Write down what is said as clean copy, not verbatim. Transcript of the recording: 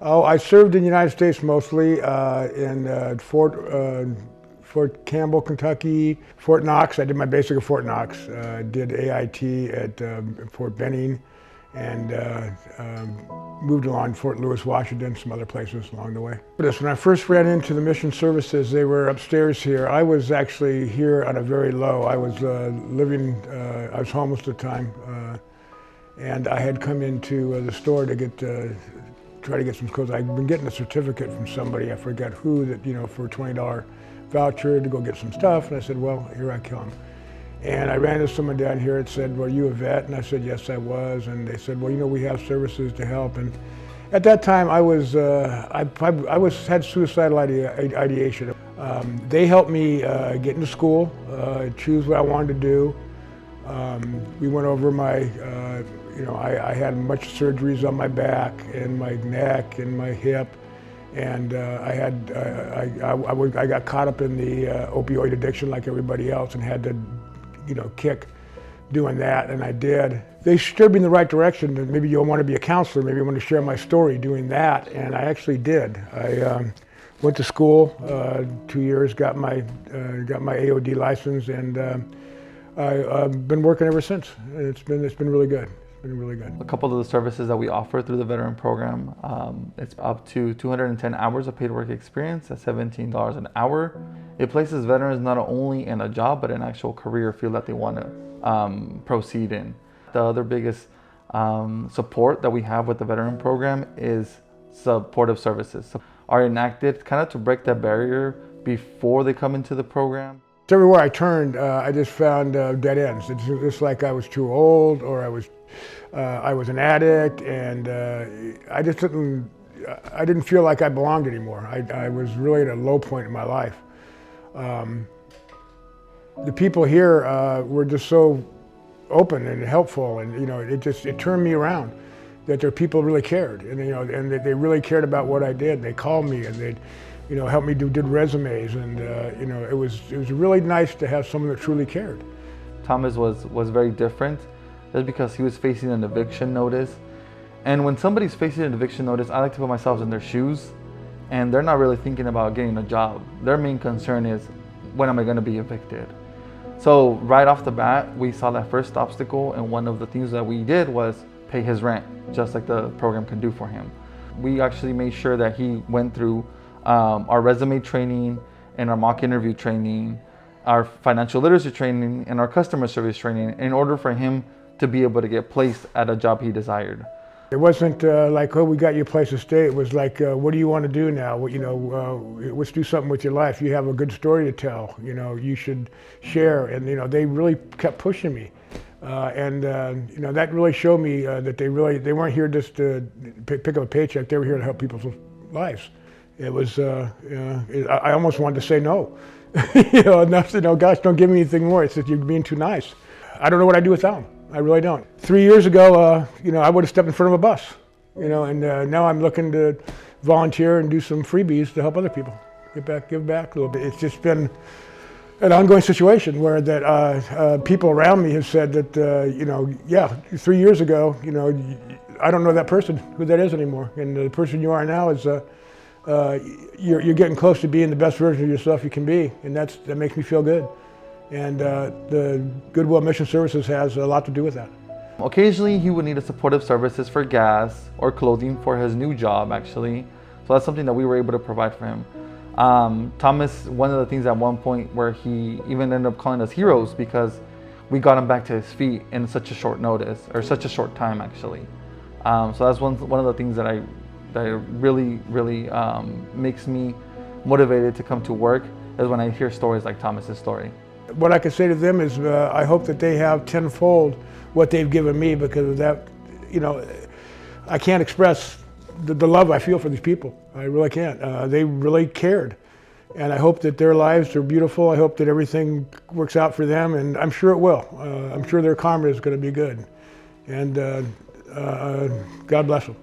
Oh, I served in the United States mostly in Fort Campbell, Kentucky, Fort Knox. I did my basic at Fort Knox. Did AIT at Fort Benning, and moved along Fort Lewis, Washington, some other places along the way. But when I first ran into the Mission Services, they were upstairs here. I was actually here on a very low. I was I was homeless at the time, and I had come into the store to try to get some clothes. I'd been getting a certificate from somebody, I forgot who, that, for a $20 voucher to go get some stuff. And I said, well, here I come. And I ran into someone down here that said, were you a vet? And I said, yes, I was. And they said, well, we have services to help. And at that time, I had suicidal ideation. They helped me get into school, choose what I wanted to do. We went over my, I had much surgeries on my back and my neck and my hip. And I got caught up in the opioid addiction like everybody else, and had to, kick doing that, and I did. They steered me in the right direction. Maybe you'll want to be a counselor, maybe I want to share my story doing that, and I actually did. I went to school 2 years, got my AOD license, and I've been working ever since. It's been really good. Really good. A couple of the services that we offer through the veteran program, it's up to 210 hours of paid work experience at $17 an hour. It places veterans not only in a job, but an actual career field that they want to proceed in. The other biggest support that we have with the veteran program is supportive services. So are enacted kind of to break that barrier before they come into the program. Everywhere I turned, I just found dead ends. It's just like I was too old, or I was an addict, and I didn't feel like I belonged anymore. I was really at a low point in my life. The people here were just so open and helpful, and it turned me around. That their people really cared, and they really cared about what I did. They called me, and they'd helped me did resumes, and it was really nice to have someone that truly cared. Thomas was very different. That's because he was facing an eviction notice. And when somebody's facing an eviction notice, I like to put myself in their shoes, and they're not really thinking about getting a job. Their main concern is, when am I going to be evicted? So right off the bat, we saw that first obstacle, and one of the things that we did was pay his rent, just like the program can do for him. We actually made sure that he went through our resume training and our mock interview training, our financial literacy training, and our customer service training in order for him to be able to get placed at a job he desired. It wasn't like, oh, we got you a place to stay. It was like, what do you want to do now? Let's do something with your life. You have a good story to tell. You should share. And they really kept pushing me, and that really showed me that they weren't here just to pick up a paycheck. They were here to help people's lives. It was, I almost wanted to say no. Gosh, don't give me anything more. It's that you're being too nice. I don't know what I'd do without them. I really don't. 3 years ago, I would have stepped in front of a bus, and now I'm looking to volunteer and do some freebies to help other people. Give back a little bit. It's just been an ongoing situation where that people around me have said that, 3 years ago, I don't know that person, who that is anymore. And the person you are now is, you're getting close to being the best version of yourself you can be, and that makes me feel good. And the Goodwill Mission Services has a lot to do with that. Occasionally, he would need a supportive services for gas or clothing for his new job, actually. So that's something that we were able to provide for him. Thomas, one of the things at one point where he even ended up calling us heroes because we got him back to his feet in such a short notice, or such a short time, actually. So that's one of the things that really makes me motivated to come to work, is when I hear stories like Thomas's story. What I can say to them is I hope that they have tenfold what they've given me, because of that, I can't express the love I feel for these people. I really can't. They really cared. And I hope that their lives are beautiful. I hope that everything works out for them, and I'm sure it will. I'm sure their karma is going to be good. And God bless them.